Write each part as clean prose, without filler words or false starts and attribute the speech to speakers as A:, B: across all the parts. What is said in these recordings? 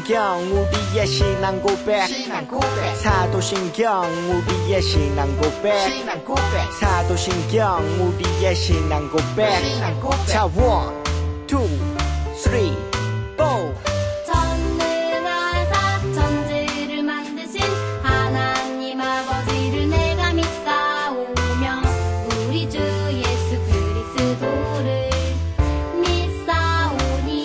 A: 사도신경 우리의 신앙 고백 사도신경 우리의 신앙 고백 사도신경 우리의 신앙 고백 자 1, 2, 3, 4
B: 전능하사 천지를 만드신 하나님 아버지를 내가 믿사오며 우리 주 예수 그리스도를 믿사오니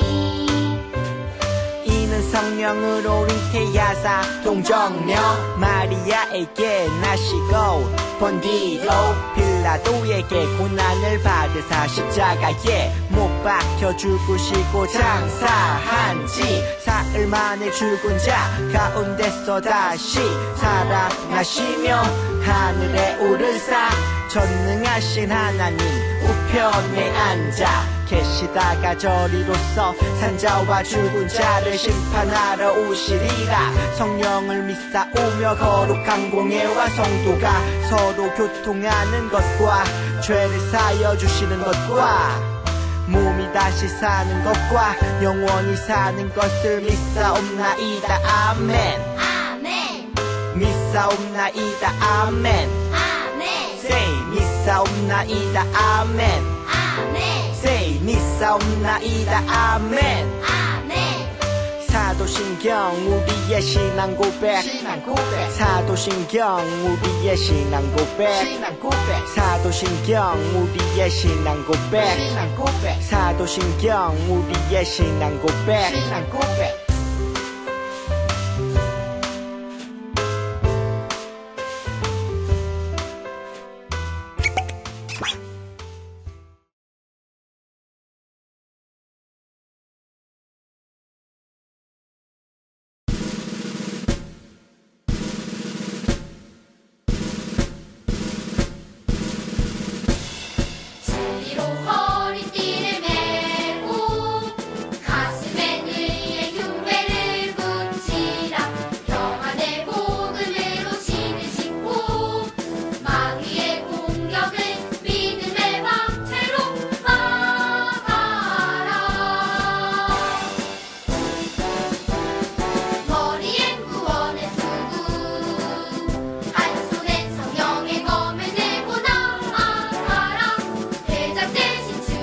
A: 이는 성령으로 잉태하사 동정녀 마리아에게 나시고 본디오 빌라도에게 고난을 받으사 십자가에 못 박혀 죽으시고 장사한 지 사흘 만에 죽은 자 가운데서 다시 살아나시며 하늘에 오르사 전능하신 하나님 우편에 앉아 계시다가 저리로서 산자와 죽은 자를 심판하러 오시리라. 성령을 믿사오며 거룩한 공예와 성도가 서로 교통하는 것과 죄를 사여 주시는 것과 몸이 다시 사는 것과 영원히 사는 것을 믿사옵나이다. 아멘.
B: 아멘
A: 믿사옵나이다. 아멘.
B: 아멘
A: Say 믿사옵나이다. 아멘.
B: 아멘
A: Say 믿사옵나이다. 아멘.
B: 아멘
A: 사도신경 우리의 신앙 고백 사도신경 우리의 신앙 고백 사도신경 우리의 신앙 고백 사도신경 우리의 신앙 고백
B: 주리로 허리띠를 메고 가슴에 의의 교회를 붙이라. 평안의 복음으로 신을 싣고 마귀의 공격을 믿음의 방패로 막아라. 머리엔 구원의 투구 한 손엔 성령의 검을 들고 나아가라. 대장 대신 주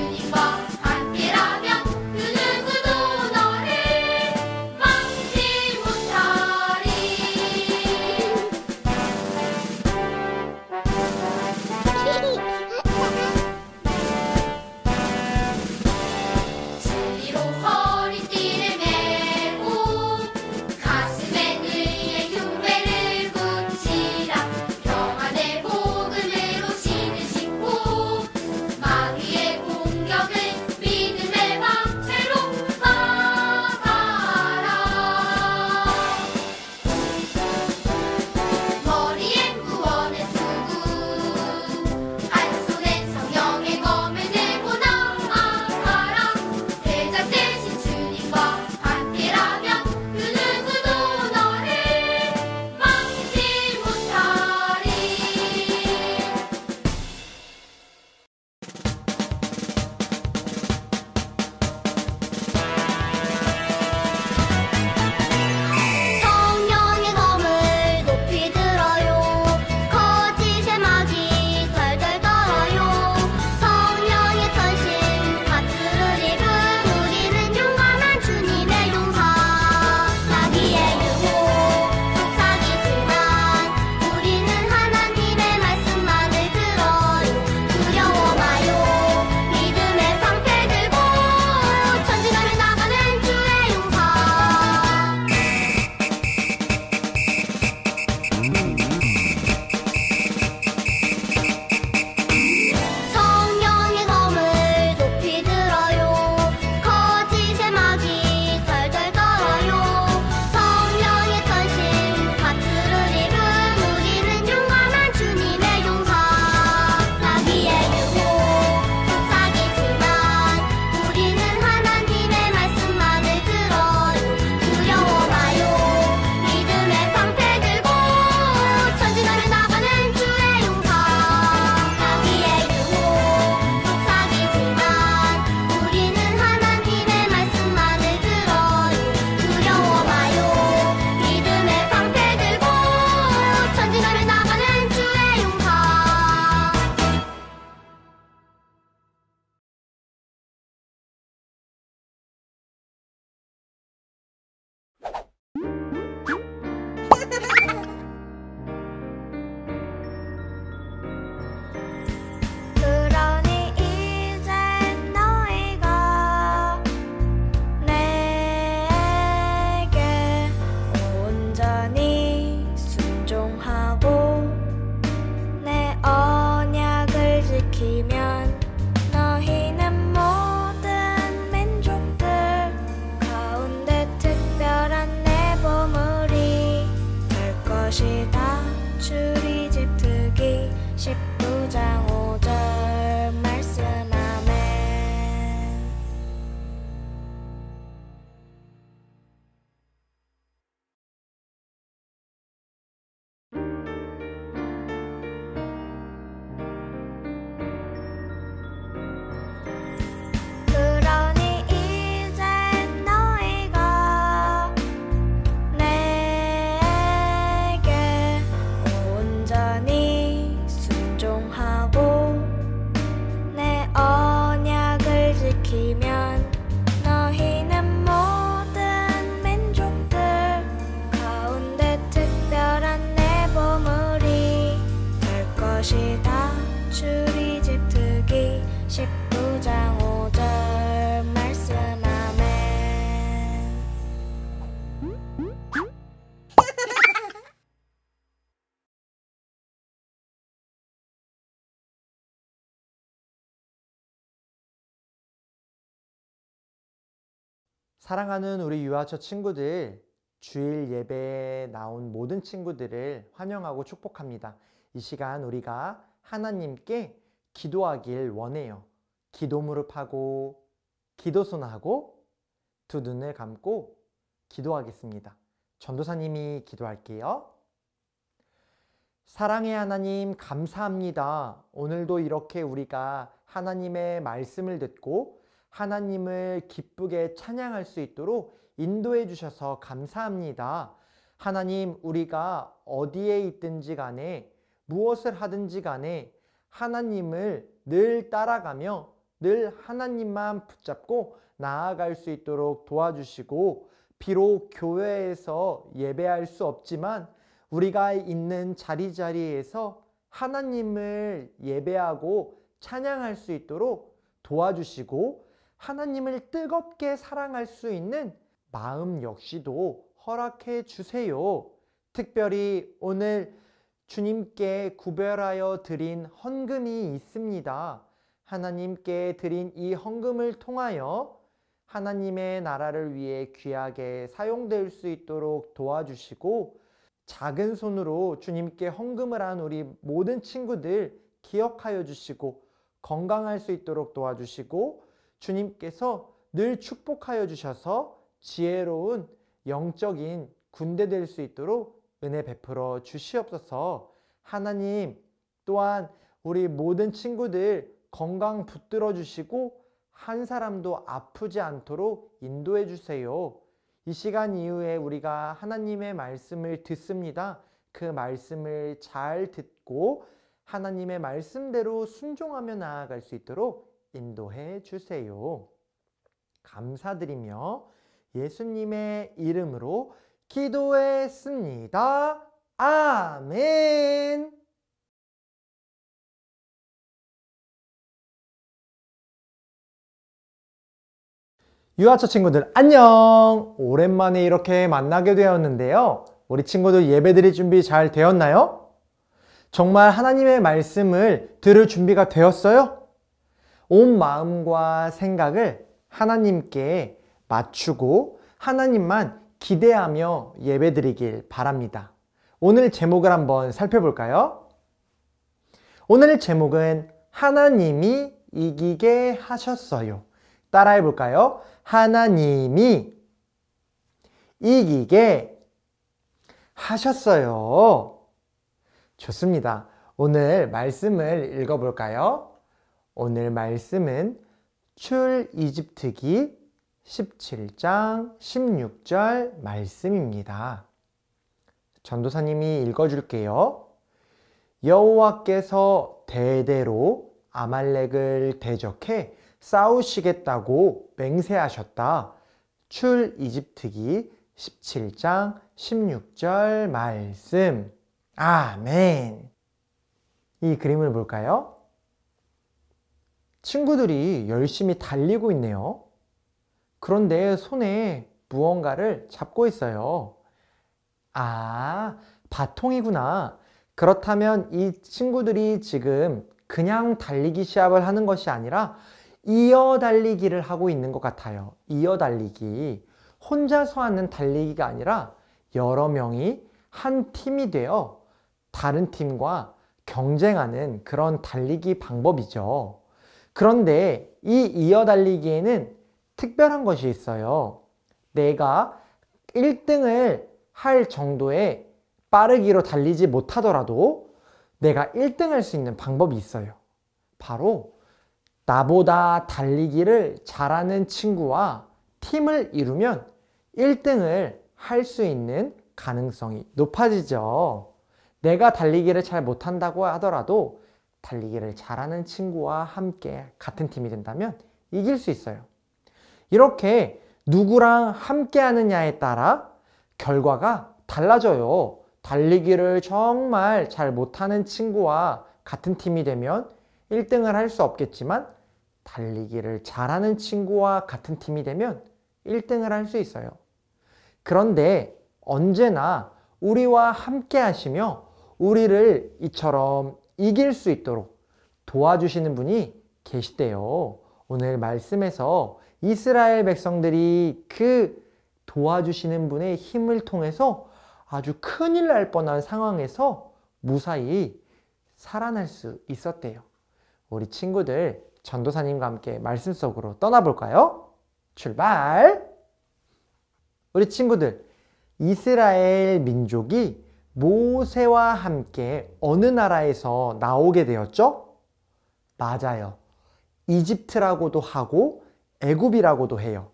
C: 19장 5절 말씀 아멘. 그러니 이제 너희가 내게 온전히 순종하고 내 언약을 지키면 너희는 모든 민족들 가운데 특별한 내 보물이 될 것이다. 출애굽 특기 19장 5절 말씀 아멘.
D: 사랑하는 우리 유아처 친구들, 주일 예배에 나온 모든 친구들을 환영하고 축복합니다. 이 시간 우리가 하나님께 기도하길 원해요. 기도 무릎하고 기도손하고 두 눈을 감고 기도하겠습니다. 전도사님이 기도할게요. 사랑의 하나님, 감사합니다. 오늘도 이렇게 우리가 하나님의 말씀을 듣고 하나님을 기쁘게 찬양할 수 있도록 인도해 주셔서 감사합니다. 하나님, 우리가 어디에 있든지 간에 무엇을 하든지 간에 하나님을 늘 따라가며 늘 하나님만 붙잡고 나아갈 수 있도록 도와주시고, 비록 교회에서 예배할 수 없지만 우리가 있는 자리자리에서 하나님을 예배하고 찬양할 수 있도록 도와주시고, 하나님을 뜨겁게 사랑할 수 있는 마음 역시도 허락해 주세요. 특별히 오늘 주님께 구별하여 드린 헌금이 있습니다. 하나님께 드린 이 헌금을 통하여 하나님의 나라를 위해 귀하게 사용될 수 있도록 도와주시고, 작은 손으로 주님께 헌금을 한 우리 모든 친구들 기억하여 주시고 건강할 수 있도록 도와주시고, 주님께서 늘 축복하여 주셔서 지혜로운 영적인 군대 될 수 있도록 은혜 베풀어 주시옵소서. 하나님, 또한 우리 모든 친구들 건강 붙들어 주시고 한 사람도 아프지 않도록 인도해 주세요. 이 시간 이후에 우리가 하나님의 말씀을 듣습니다. 그 말씀을 잘 듣고 하나님의 말씀대로 순종하며 나아갈 수 있도록 인도해 주세요. 감사드리며 예수님의 이름으로 기도했습니다. 아멘. 유아처 친구들 안녕! 오랜만에 이렇게 만나게 되었는데요. 우리 친구들 예배드릴 준비 잘 되었나요? 정말 하나님의 말씀을 들을 준비가 되었어요? 온 마음과 생각을 하나님께 맞추고 하나님만 기대하며 예배드리길 바랍니다. 오늘 제목을 한번 살펴볼까요? 오늘 제목은 하나님이 이기게 하셨어요. 따라해 볼까요? 하나님이 이기게 하셨어요. 좋습니다. 오늘 말씀을 읽어볼까요? 오늘 말씀은 출애굽기 17장 16절 말씀입니다. 전도사님이 읽어줄게요. 여호와께서 대대로 아말렉을 대적해 싸우시겠다고 맹세하셨다. 출애굽기 17장 16절 말씀. 아멘. 이 그림을 볼까요? 친구들이 열심히 달리고 있네요. 그런데 손에 무언가를 잡고 있어요. 아, 바통이구나. 그렇다면 이 친구들이 지금 그냥 달리기 시합을 하는 것이 아니라 이어 달리기를 하고 있는 것 같아요. 이어 달리기. 혼자서 하는 달리기가 아니라 여러 명이 한 팀이 되어 다른 팀과 경쟁하는 그런 달리기 방법이죠. 그런데 이 이어달리기에는 특별한 것이 있어요. 내가 1등을 할 정도의 빠르기로 달리지 못하더라도 내가 1등 할 수 있는 방법이 있어요. 바로 나보다 달리기를 잘하는 친구와 팀을 이루면 1등을 할 수 있는 가능성이 높아지죠. 내가 달리기를 잘 못한다고 하더라도 달리기를 잘하는 친구와 함께 같은 팀이 된다면 이길 수 있어요. 이렇게 누구랑 함께 하느냐에 따라 결과가 달라져요. 달리기를 정말 잘 못하는 친구와 같은 팀이 되면 1등을 할 수 없겠지만 달리기를 잘하는 친구와 같은 팀이 되면 1등을 할 수 있어요. 그런데 언제나 우리와 함께 하시며 우리를 이처럼 이길 수 있도록 도와주시는 분이 계시대요. 오늘 말씀에서 이스라엘 백성들이 그 도와주시는 분의 힘을 통해서 아주 큰일 날 뻔한 상황에서 무사히 살아날 수 있었대요. 우리 친구들 전도사님과 함께 말씀 속으로 떠나볼까요? 출발! 우리 친구들, 이스라엘 민족이 모세와 함께 어느 나라에서 나오게 되었죠? 맞아요. 이집트라고도 하고 애굽이라고도 해요.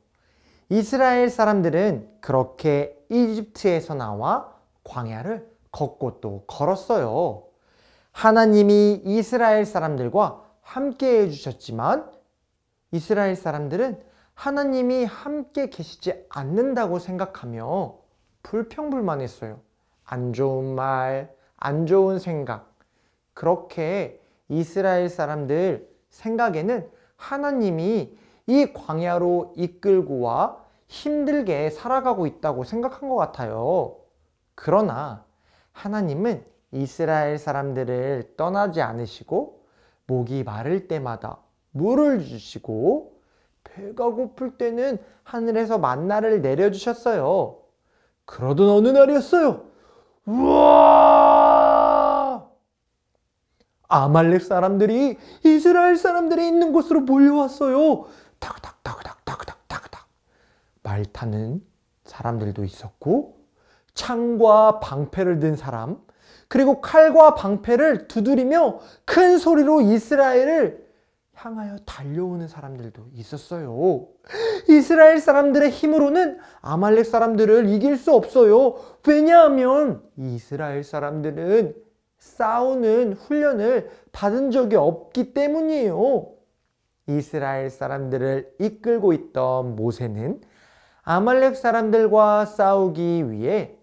D: 이스라엘 사람들은 그렇게 이집트에서 나와 광야를 걷고 또 걸었어요. 하나님이 이스라엘 사람들과 함께 해주셨지만 이스라엘 사람들은 하나님이 함께 계시지 않는다고 생각하며 불평불만했어요. 안 좋은 말, 안 좋은 생각. 그렇게 이스라엘 사람들 생각에는 하나님이 이 광야로 이끌고 와 힘들게 살아가고 있다고 생각한 것 같아요. 그러나 하나님은 이스라엘 사람들을 떠나지 않으시고 목이 마를 때마다 물을 주시고 배가 고플 때는 하늘에서 만나를 내려주셨어요. 그러던 어느 날이었어요. 우와! 아말렉 사람들이 이스라엘 사람들이 있는 곳으로 몰려왔어요. 타그닥 말 타는 사람들도 있었고 창과 방패를 든 사람, 그리고 칼과 방패를 두드리며 큰 소리로 이스라엘을 향하여 달려오는 사람들도 있었어요. 이스라엘 사람들의 힘으로는 아말렉 사람들을 이길 수 없어요. 왜냐하면 이스라엘 사람들은 싸우는 훈련을 받은 적이 없기 때문이에요. 이스라엘 사람들을 이끌고 있던 모세는 아말렉 사람들과 싸우기 위해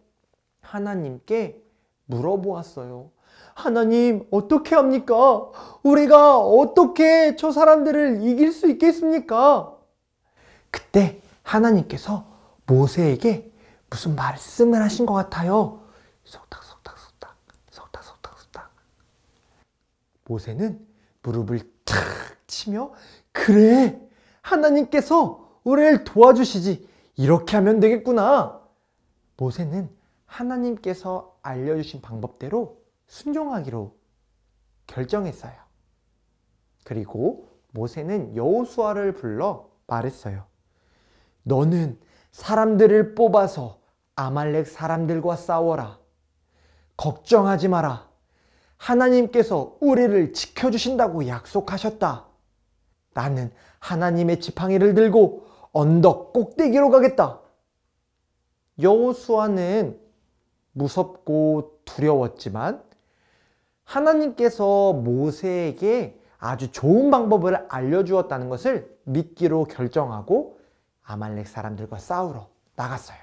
D: 하나님께 물어보았어요. 하나님, 어떻게 합니까? 우리가 어떻게 저 사람들을 이길 수 있겠습니까? 그때 하나님께서 모세에게 무슨 말씀을 하신 것 같아요. 속닥속닥속닥. 모세는 무릎을 탁 치며 그래, 하나님께서 우리를 도와주시지. 이렇게 하면 되겠구나. 모세는 하나님께서 알려주신 방법대로 순종하기로 결정했어요. 그리고 모세는 여호수아를 불러 말했어요. 너는 사람들을 뽑아서 아말렉 사람들과 싸워라. 걱정하지 마라. 하나님께서 우리를 지켜주신다고 약속하셨다. 나는 하나님의 지팡이를 들고 언덕 꼭대기로 가겠다. 여호수아는 무섭고 두려웠지만 하나님께서 모세에게 아주 좋은 방법을 알려주었다는 것을 믿기로 결정하고 아말렉 사람들과 싸우러 나갔어요.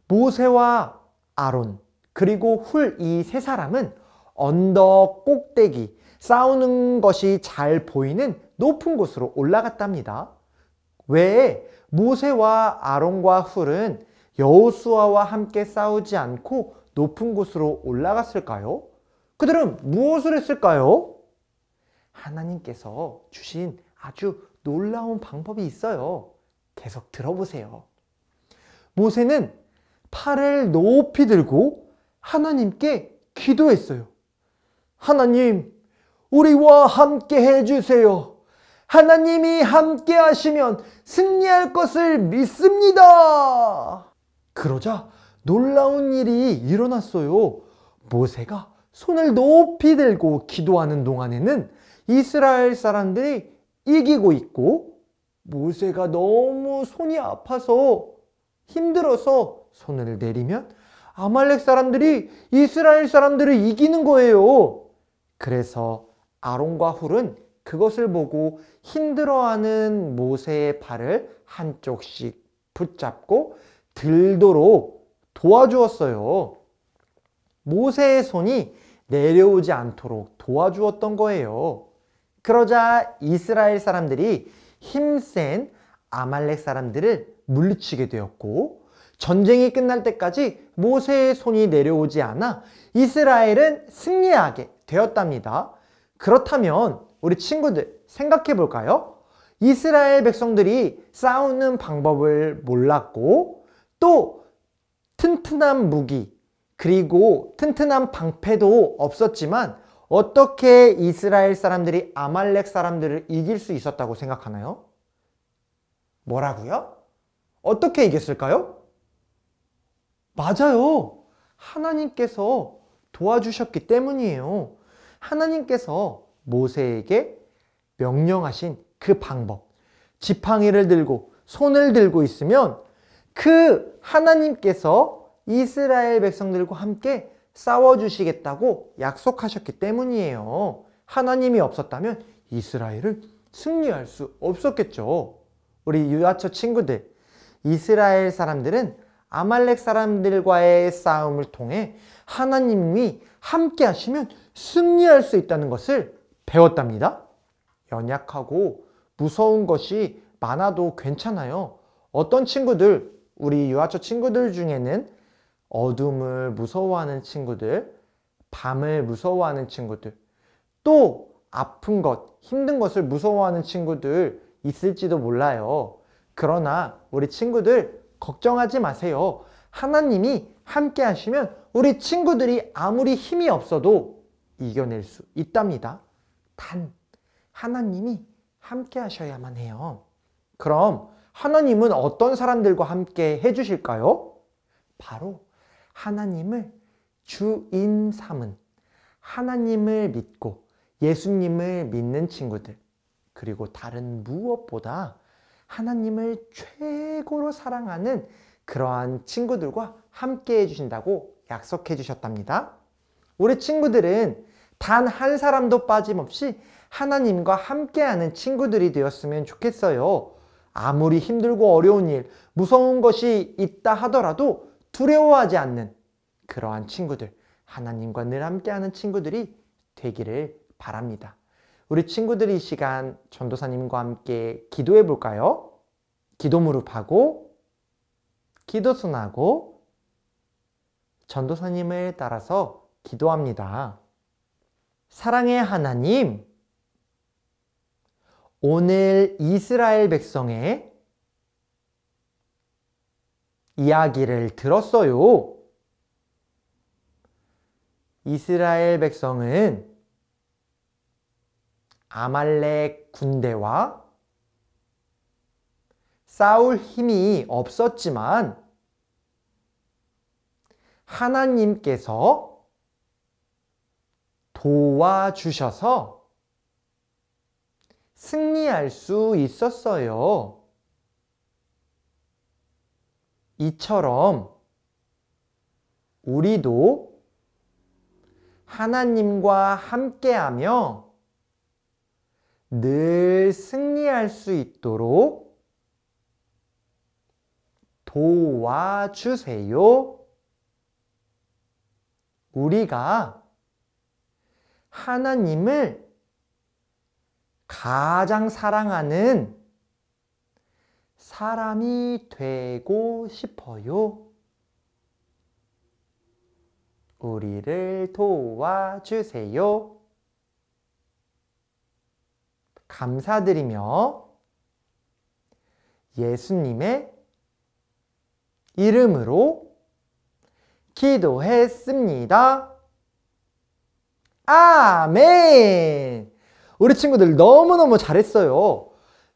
D: 모세와 아론 그리고 훌 이 세 사람은 언덕 꼭대기, 싸우는 것이 잘 보이는 높은 곳으로 올라갔답니다. 왜 모세와 아론과 훌은 여호수아와 함께 싸우지 않고 높은 곳으로 올라갔을까요? 그들은 무엇을 했을까요? 하나님께서 주신 아주 놀라운 방법이 있어요. 계속 들어보세요. 모세는 팔을 높이 들고 하나님께 기도했어요. 하나님, 우리와 함께 해주세요. 하나님이 함께 하시면 승리할 것을 믿습니다. 그러자 놀라운 일이 일어났어요. 모세가 손을 높이 들고 기도하는 동안에는 이스라엘 사람들이 이기고 있고, 모세가 너무 손이 아파서 힘들어서 손을 내리면 아말렉 사람들이 이스라엘 사람들을 이기는 거예요. 그래서 아론과 훌은 그것을 보고 힘들어하는 모세의 발을 한쪽씩 붙잡고 들도록 도와주었어요. 모세의 손이 내려오지 않도록 도와주었던 거예요. 그러자 이스라엘 사람들이 힘센 아말렉 사람들을 물리치게 되었고, 전쟁이 끝날 때까지 모세의 손이 내려오지 않아 이스라엘은 승리하게 되었답니다. 그렇다면 우리 친구들 생각해 볼까요? 이스라엘 백성들이 싸우는 방법을 몰랐고, 또 튼튼한 무기 그리고 튼튼한 방패도 없었지만 어떻게 이스라엘 사람들이 아말렉 사람들을 이길 수 있었다고 생각하나요? 뭐라고요? 어떻게 이겼을까요? 맞아요. 하나님께서 도와주셨기 때문이에요. 하나님께서 모세에게 명령하신 그 방법, 지팡이를 들고 손을 들고 있으면 그 하나님께서 이스라엘 백성들과 함께 싸워주시겠다고 약속하셨기 때문이에요. 하나님이 없었다면 이스라엘을 승리할 수 없었겠죠. 우리 유아처 친구들, 이스라엘 사람들은 아말렉 사람들과의 싸움을 통해 하나님이 함께 하시면 승리할 수 있다는 것을 배웠답니다. 연약하고 무서운 것이 많아도 괜찮아요. 어떤 친구들, 우리 유아처 친구들 중에는 어둠을 무서워하는 친구들, 밤을 무서워하는 친구들, 또 아픈 것, 힘든 것을 무서워하는 친구들 있을지도 몰라요. 그러나 우리 친구들 걱정하지 마세요. 하나님이 함께 하시면 우리 친구들이 아무리 힘이 없어도 이겨낼 수 있답니다. 단 하나님이 함께 하셔야만 해요. 그럼 하나님은 어떤 사람들과 함께 해주실까요? 바로 하나님을 주인 삼은, 하나님을 믿고 예수님을 믿는 친구들, 그리고 다른 무엇보다 하나님을 최고로 사랑하는 그러한 친구들과 함께 해주신다고 약속해 주셨답니다. 우리 친구들은 단 한 사람도 빠짐없이 하나님과 함께하는 친구들이 되었으면 좋겠어요. 아무리 힘들고 어려운 일, 무서운 것이 있다 하더라도 두려워하지 않는 그러한 친구들, 하나님과 늘 함께하는 친구들이 되기를 바랍니다. 우리 친구들이 이 시간 전도사님과 함께 기도해 볼까요? 기도 무릎하고 기도 손하고 전도사님을 따라서 기도합니다. 사랑의 하나님, 오늘 이스라엘 백성의 이야기를 들었어요. 이스라엘 백성은 아말렉 군대와 싸울 힘이 없었지만 하나님께서 도와주셔서 승리할 수 있었어요. 이처럼 우리도 하나님과 함께하며 늘 승리할 수 있도록 도와주세요. 우리가 하나님을 가장 사랑하는 사람이 되고 싶어요. 우리를 도와주세요. 감사드리며 예수님의 이름으로 기도했습니다. 아멘! 우리 친구들 너무너무 잘했어요.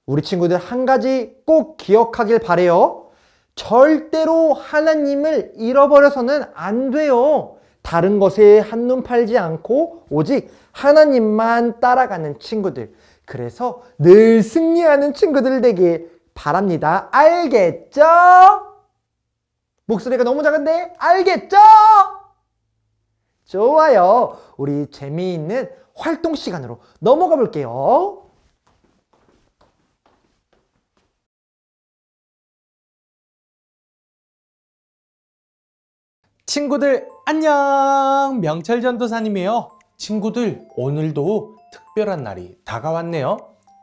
D: 우리 친구들 한 가지 꼭 기억하길 바래요. 절대로 하나님을 잃어버려서는 안 돼요. 다른 것에 한눈 팔지 않고 오직 하나님만 따라가는 친구들. 그래서 늘 승리하는 친구들 되길 바랍니다. 알겠죠? 목소리가 너무 작은데 알겠죠? 좋아요. 우리 재미있는 활동 시간으로 넘어가 볼게요.
E: 친구들 안녕! 명철 전도사님이에요. 친구들 오늘도 특별한 날이 다가왔네요.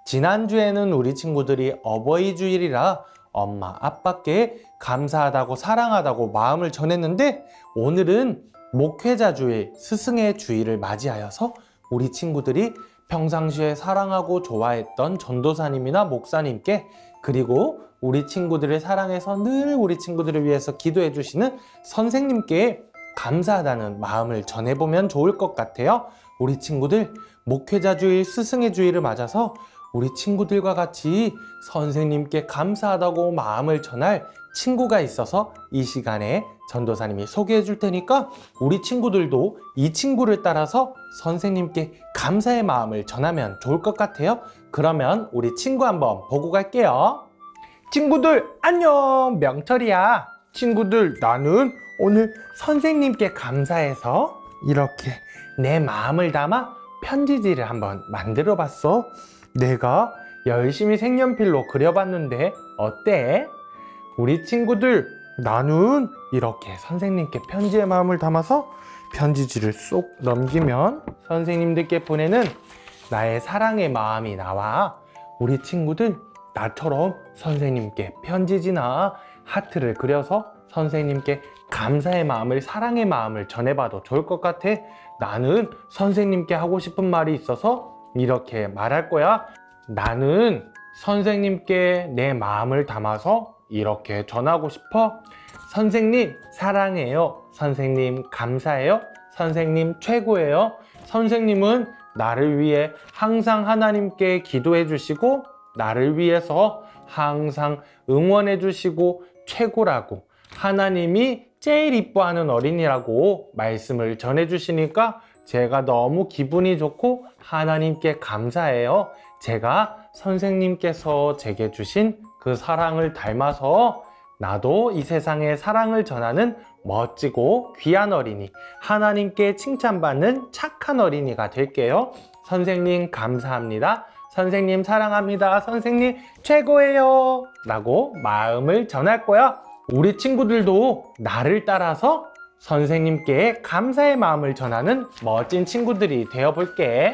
E: 지난주에는 우리 친구들이 어버이 주일이라 엄마 아빠께 감사하다고 사랑하다고 마음을 전했는데 오늘은 목회자 주일, 스승의 주일을 맞이하여서 우리 친구들이 평상시에 사랑하고 좋아했던 전도사님이나 목사님께 그리고 우리 친구들을 사랑해서 늘 우리 친구들을 위해서 기도해 주시는 선생님께 감사하다는 마음을 전해보면 좋을 것 같아요. 우리 친구들 목회자 주일, 스승의 주일을 맞아서 우리 친구들과 같이 선생님께 감사하다고 마음을 전할 친구가 있어서 이 시간에 전도사님이 소개해 줄 테니까 우리 친구들도 이 친구를 따라서 선생님께 감사의 마음을 전하면 좋을 것 같아요. 그러면 우리 친구 한번 보고 갈게요. 친구들 안녕, 명철이야. 친구들 나는 오늘 선생님께 감사해서 이렇게 내 마음을 담아 편지지를 한번 만들어 봤어. 내가 열심히 색연필로 그려봤는데 어때? 우리 친구들 나는 이렇게 선생님께 편지의 마음을 담아서 편지지를 쏙 넘기면 선생님들께 보내는 나의 사랑의 마음이 나와. 우리 친구들 나처럼 선생님께 편지지나 하트를 그려서 선생님께 감사의 마음을, 사랑의 마음을 전해봐도 좋을 것 같아. 나는 선생님께 하고 싶은 말이 있어서 이렇게 말할 거야. 나는 선생님께 내 마음을 담아서 이렇게 전하고 싶어. 선생님 사랑해요. 선생님 감사해요. 선생님 최고예요. 선생님은 나를 위해 항상 하나님께 기도해 주시고 나를 위해서 항상 응원해 주시고 최고라고, 하나님이 제일 이뻐하는 어린이라고 말씀을 전해 주시니까 제가 너무 기분이 좋고 하나님께 감사해요. 제가 선생님께서 제게 주신 그 사랑을 닮아서 나도 이 세상에 사랑을 전하는 멋지고 귀한 어린이, 하나님께 칭찬받는 착한 어린이가 될게요. 선생님 감사합니다. 선생님 사랑합니다. 선생님 최고예요. 라고 마음을 전할 거야. 우리 친구들도 나를 따라서 선생님께 감사의 마음을 전하는 멋진 친구들이 되어볼게.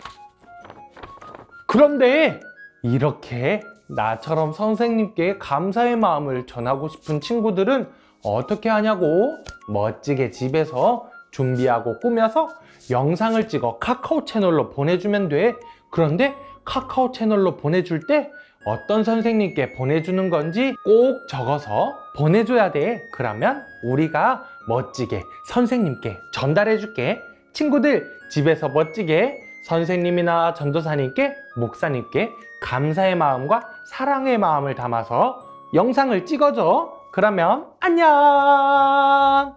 E: 그런데 이렇게 나처럼 선생님께 감사의 마음을 전하고 싶은 친구들은 어떻게 하냐고? 멋지게 집에서 준비하고 꾸며서 영상을 찍어 카카오 채널로 보내주면 돼. 그런데 카카오 채널로 보내줄 때 어떤 선생님께 보내주는 건지 꼭 적어서 보내줘야 돼. 그러면 우리가 멋지게 선생님께 전달해 줄게. 친구들 집에서 멋지게 선생님이나 전도사님께, 목사님께 감사의 마음과 사랑의 마음을 담아서 영상을 찍어줘. 그러면 안녕.